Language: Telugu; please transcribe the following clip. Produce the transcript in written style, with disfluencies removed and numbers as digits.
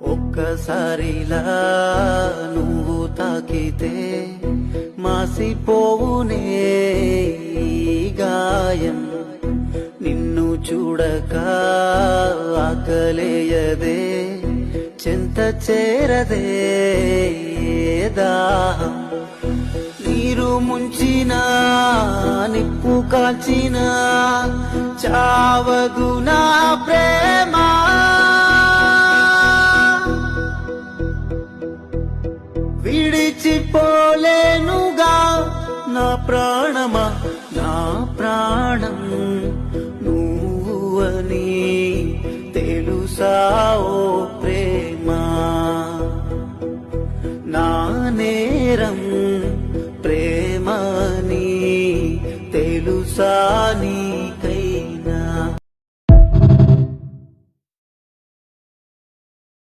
ఒక్కసారిలా నువ్వు తాకితే మాసిపోవునే ఈ గాయం. నిన్ను చూడక ఆకలేయదే, చెంత చేరదే దాహం. నీరు ముంచిన నిప్పు కాల్చిన చావదు నా ప్రేమ. విడిచిపోలేనుగా నా